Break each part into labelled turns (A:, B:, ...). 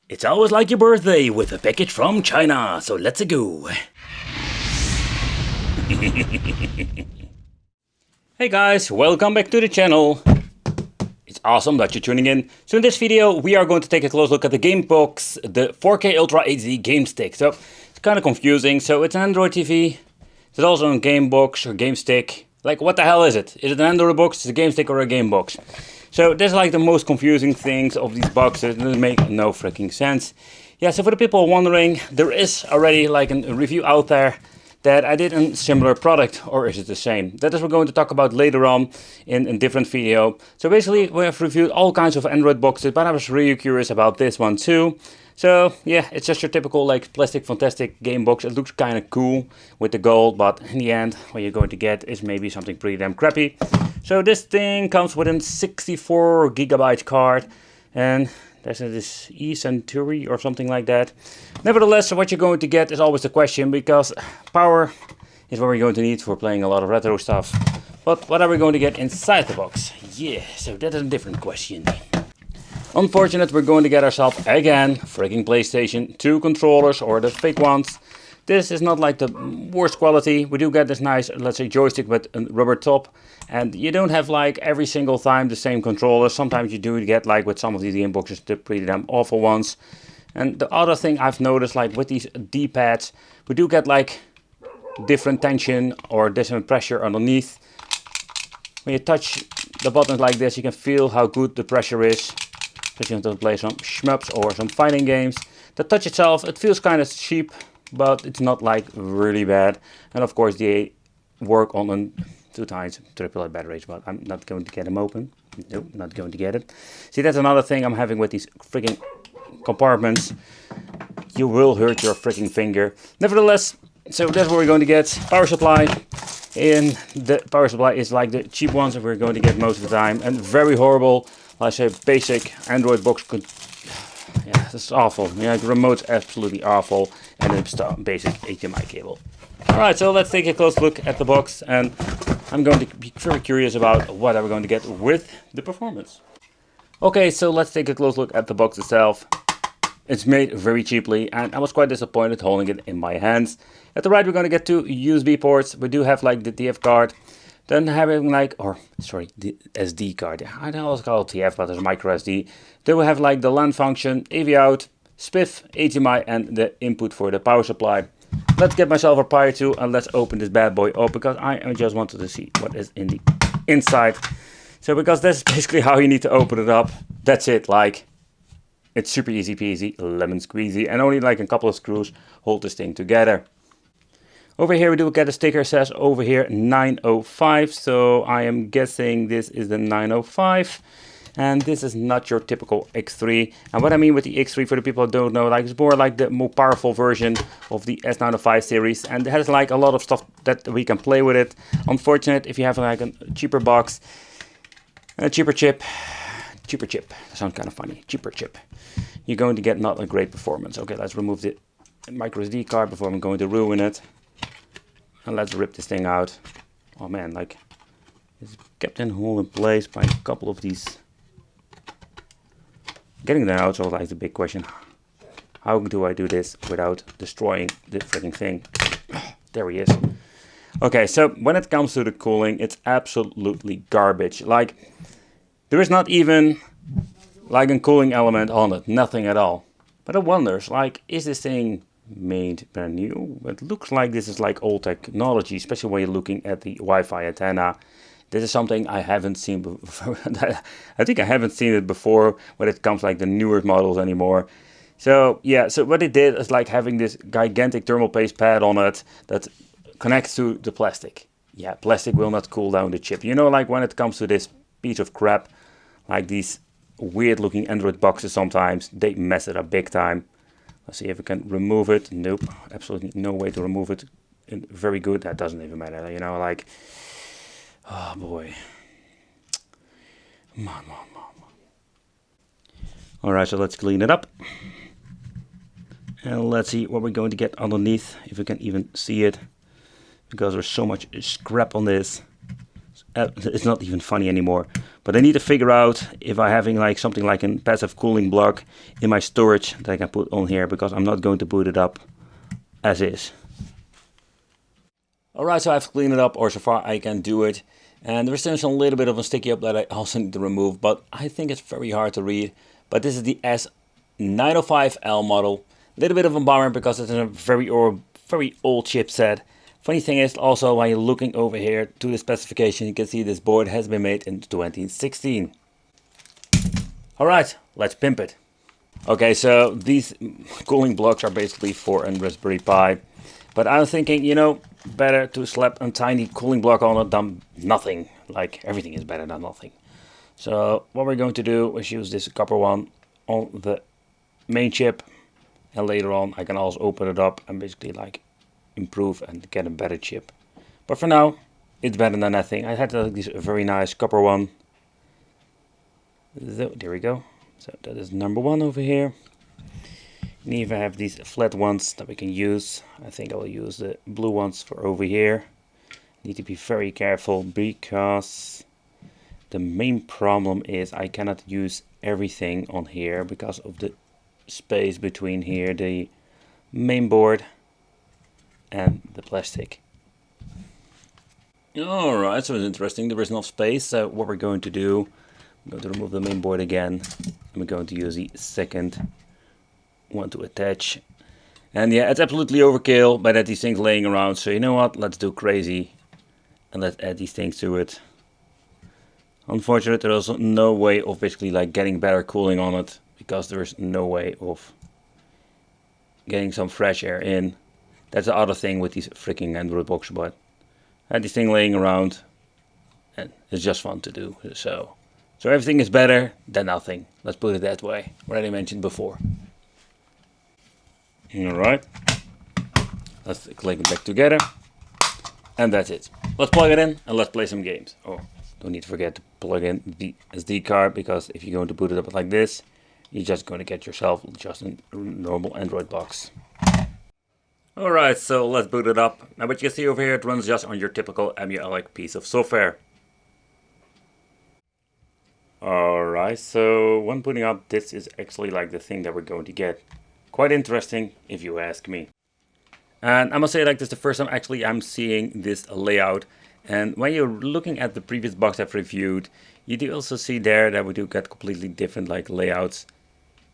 A: It's always like your birthday with a package from China, so let's go. Hey guys, welcome back to the channel. It's awesome that you're tuning in. So in this video we are going to take a close look at the Gamebox, the 4K Ultra HD Game Stick. So it's kind of confusing. So it's an Android TV. It's also a Gamebox or Game Stick. Like, what the hell is it? Is it an Android box, is it a Game Stick, or a Gamebox? So this is like the most confusing things of these boxes. It doesn't make no freaking sense. Yeah, so for the people wondering, there is already like a review out there that I did a similar product, or is it the same? That is what we're going to talk about later on in a different video. So basically we have reviewed all kinds of Android boxes, but I was really curious about this one too. So yeah, it's just your typical like plastic fantastic game box. It looks kind of cool with the gold, but in the end what you're going to get is maybe something pretty damn crappy. So this thing comes with a 64 gigabyte card, and there's this e-Century or something like that. Nevertheless, what you're going to get is always the question, because power is what we're going to need for playing a lot of retro stuff. But what are we going to get inside the box? Yeah, so that is a different question. Unfortunate, we're going to get ourselves again freaking PlayStation 2 controllers, or the fake ones. This is not like the worst quality. We do get this nice, let's say, joystick with a rubber top. And you don't have like every single time the same controller. Sometimes you do get, like with some of these game boxes, the pretty damn awful ones. And the other thing I've noticed, like with these D-pads, we do get like different tension or different pressure underneath. When you touch the buttons like this, you can feel how good the pressure is. Especially when you play some shmups or some fighting games. The touch itself, it feels kind of cheap, but it's not like really bad. And of course they work on a 2 times AAA batteries, but I'm not going to get them open. Nope, not going to get it. See, that's another thing I'm having with these freaking compartments. You will hurt your freaking finger. Nevertheless, so that's what we're going to get. Power supply. And the power supply is like the cheap ones that we're going to get most of the time. And very horrible, let's say, basic Android box could. Yeah, this is awful. Yeah, the remote's absolutely awful. And it's the basic HDMI cable. Alright, so let's take a close look at the box, and I'm going to be very curious about what are we going to get with the performance. Okay, so let's take a close look at the box itself. It's made very cheaply, and I was quite disappointed holding it in my hands. At the right, we're going to get 2 USB ports. We do have like the TF card. Then having like, the SD card. I don't always call it TF, but there's micro SD. Then we have like the LAN function, AV out, SPIF, HDMI, and the input for the power supply. Let's get myself a Pi 2 and let's open this bad boy up, because I just wanted to see what is in the inside. So because that's basically how you need to open it up. That's it, like it's super easy peasy, lemon squeezy, and only like a couple of screws hold this thing together. Over here we do get a sticker, says over here 905, so I am guessing this is the 905. And this is not your typical X3. And what I mean with the X3, for the people who don't know, like it's more like the more powerful version of the S905 series, and it has like a lot of stuff that we can play with it. Unfortunate, if you have like a cheaper box, a cheaper chip, that sounds kind of funny, cheaper chip, you're going to get not a great performance. Okay, let's remove the micro SD card before I'm going to ruin it. And let's rip this thing out. Oh man, like it's kept in hold in place by a couple of these. Getting that out is like the big question. How do I do this without destroying the freaking thing? There he is. Okay, so when it comes to the cooling, it's absolutely garbage. Like, there is not even like a cooling element on it, nothing at all. But I wonder, like, is this thing made brand new? It looks like this is like old technology, especially when you're looking at the Wi-Fi antenna. This is something I haven't seen before. I think I haven't seen it before when it comes like the newer models anymore. So yeah, so what it did is like having this gigantic thermal paste pad on it that connects to the plastic. Yeah, plastic will not cool down the chip. You know, like when it comes to this piece of crap, like these weird looking Android boxes sometimes, they mess it up big time. Let's see if we can remove it. Nope, absolutely no way to remove it. Very good, that doesn't even matter, you know, like... Oh boy. Come on. Alright, so let's clean it up. And let's see what we're going to get underneath, if we can even see it. Because there's so much scrap on this. it's not even funny anymore. But I need to figure out if I'm having like something like a passive cooling block in my storage that I can put on here, because I'm not going to boot it up as is. Alright, so I've cleaned it up, or so far I can do it. And there's still a little bit of a sticky up that I also need to remove, but I think it's very hard to read. But this is the S905L model. A little bit of a bummer because it's a very old chipset. Funny thing is also, when you're looking over here to the specification, you can see this board has been made in 2016. Alright, let's pimp it. Okay, so these cooling blocks are basically for a Raspberry Pi. But I'm thinking, you know, better to slap a tiny cooling block on it than nothing. Like, everything is better than nothing. So what we're going to do is use this copper one on the main chip. And later on I can also open it up and basically like improve and get a better chip. But for now, it's better than nothing. I had this very nice copper one. So, there we go. So that is number one over here. And even have these flat ones that we can use. I think I will use the blue ones for over here. Need to be very careful because the main problem is I cannot use everything on here because of the space between here, the main board and the plastic. Alright, so it's interesting. There is enough space. So what we're going to do, I'm going to remove the main board again. I'm going to use the second one to attach. And yeah, it's absolutely overkill, but these things laying around. So you know what? Let's do crazy and let's add these things to it. Unfortunately, there's also no way of basically like getting better cooling on it, because there's no way of getting some fresh air in. That's the other thing with these freaking Android box, but I had this thing laying around and it's just fun to do. So everything is better than nothing. Let's put it that way. Already mentioned before. Alright. Let's click it back together. And that's it. Let's plug it in and let's play some games. Oh, don't need to forget to plug in the SD card, because if you're going to boot it up like this, you're just going to get yourself just a normal Android box. Alright, so let's boot it up. Now what you can see over here, it runs just on your typical emulator piece of software. Alright, so when booting up, this is actually like the thing that we're going to get. Quite interesting, if you ask me. And I must say, like, this is the first time actually I'm seeing this layout. And when you're looking at the previous box I've reviewed, you do also see there that we do get completely different like layouts.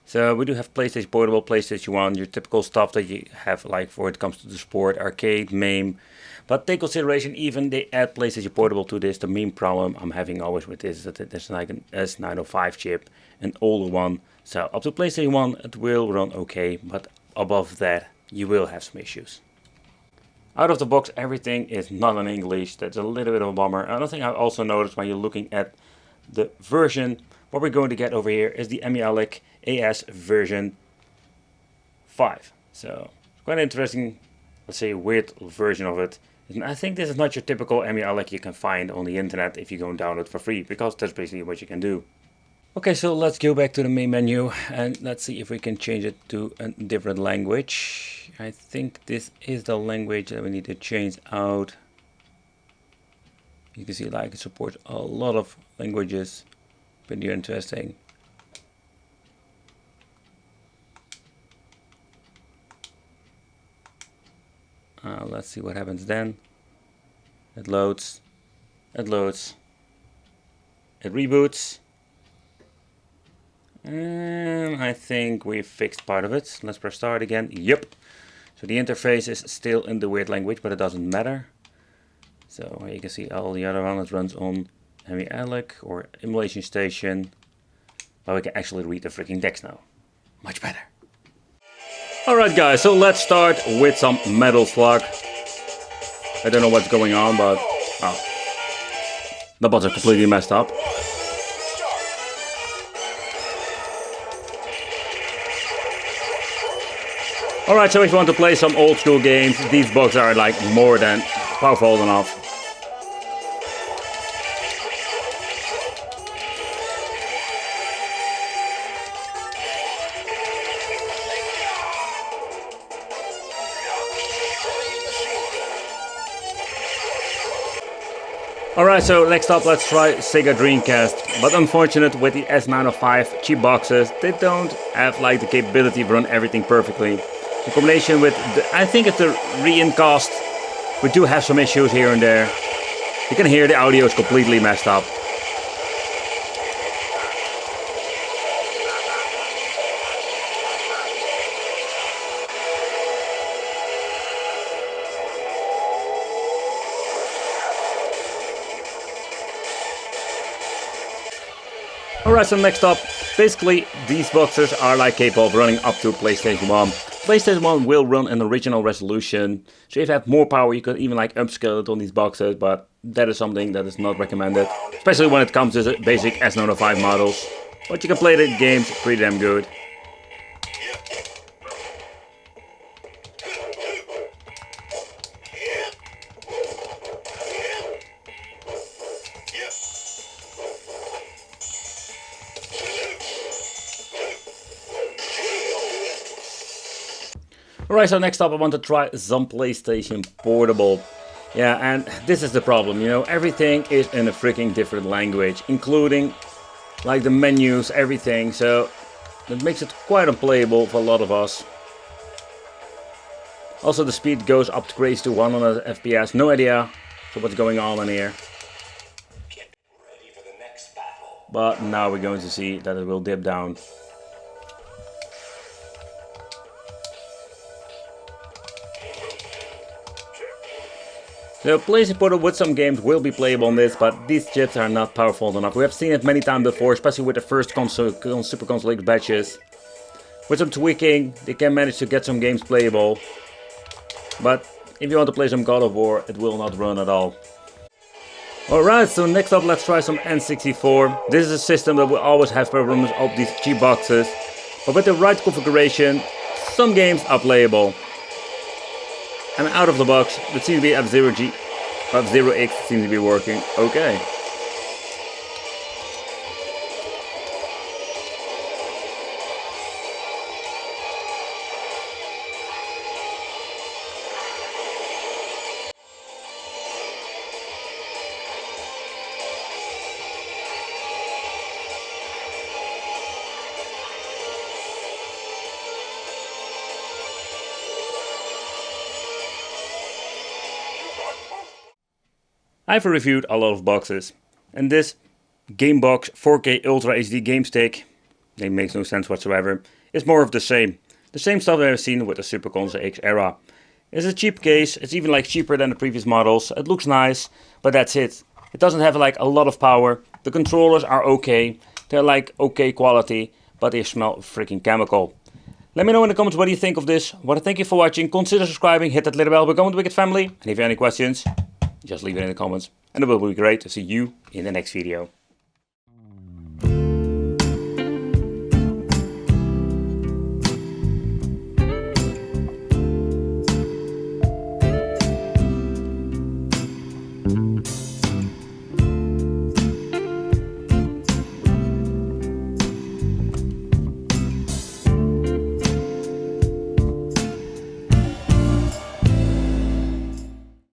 A: So we do have PlayStation Portable, PlayStation 1, your typical stuff that you have like for it comes to the sport, arcade, MAME. But take consideration, even they add PlayStation Portable to this. The main problem I'm having always with this is that there's like an S905 chip, an older one. So up to PlayStation 1 it will run okay, but above that you will have some issues. Out of the box everything is not in English. That's a little bit of a bummer. Another thing I also noticed when you're looking at the version, what we're going to get over here is the EMUALEC AS version 5. So it's quite interesting, let's say weird version of it. And I think this is not your typical EMUALEC you can find on the internet if you go and download for free, because that's basically what you can do. Okay, so let's go back to the main menu and let's see if we can change it to a different language. I think this is the language that we need to change out. You can see like it supports a lot of languages. Pretty interesting. Let's see what happens then. It loads. It loads. It reboots. And I think we fixed part of it. Let's press start again. Yep. So the interface is still in the weird language, but it doesn't matter. So you can see all the other one, it runs on EMUALEC or Emulation Station. But we can actually read the freaking text now. Much better. Alright guys, so let's start with some Metal Slug. I don't know what's going on, but the buttons are completely messed up. Alright, so if you want to play some old school games, these bugs are like more than powerful enough. Alright, so next up let's try Sega Dreamcast. But unfortunate with the S905 cheap boxes, they don't have like the capability to run everything perfectly. In combination with, I think it's the re-encast, we do have some issues here and there. You can hear the audio is completely messed up. Alright, so next up, basically these boxes are like capable of running up to PlayStation 1. PlayStation 1 will run an original resolution, so if you have more power you could even like upscale it on these boxes, but that is something that is not recommended, especially when it comes to the basic S905 models. But you can play the games pretty damn good. Alright, so next up I want to try some PlayStation Portable. Yeah, and this is the problem, you know, everything is in a freaking different language, including like the menus, everything, so that makes it quite unplayable for a lot of us. Also the speed goes up to crazy to 100 FPS, no idea what's going on in here. But now we're going to see that it will dip down. The PlayStation Portable with some games will be playable on this, but these chips are not powerful enough. We have seen it many times before, especially with the first Super Console X batches. With some tweaking, they can manage to get some games playable. But if you want to play some God of War, it will not run at all. Alright, so next up let's try some N64. This is a system that will always have problems of these cheap boxes. But with the right configuration, some games are playable. And out of the box, it seems to be F-Zero X seems to be working okay. I've reviewed a lot of boxes, and this Gamebox 4K Ultra HD game stick, it makes no sense whatsoever, is more of the same. The same stuff that I've seen with the Super Console X era. It's a cheap case, it's even like cheaper than the previous models, it looks nice, but that's it. It doesn't have like a lot of power, the controllers are okay, they're like okay quality, but they smell freaking chemical. Let me know in the comments what you think of this. Thank you for watching, consider subscribing, hit that little bell, become the Wicked family, and if you have any questions, just leave it in the comments, and it will be great to see you in the next video.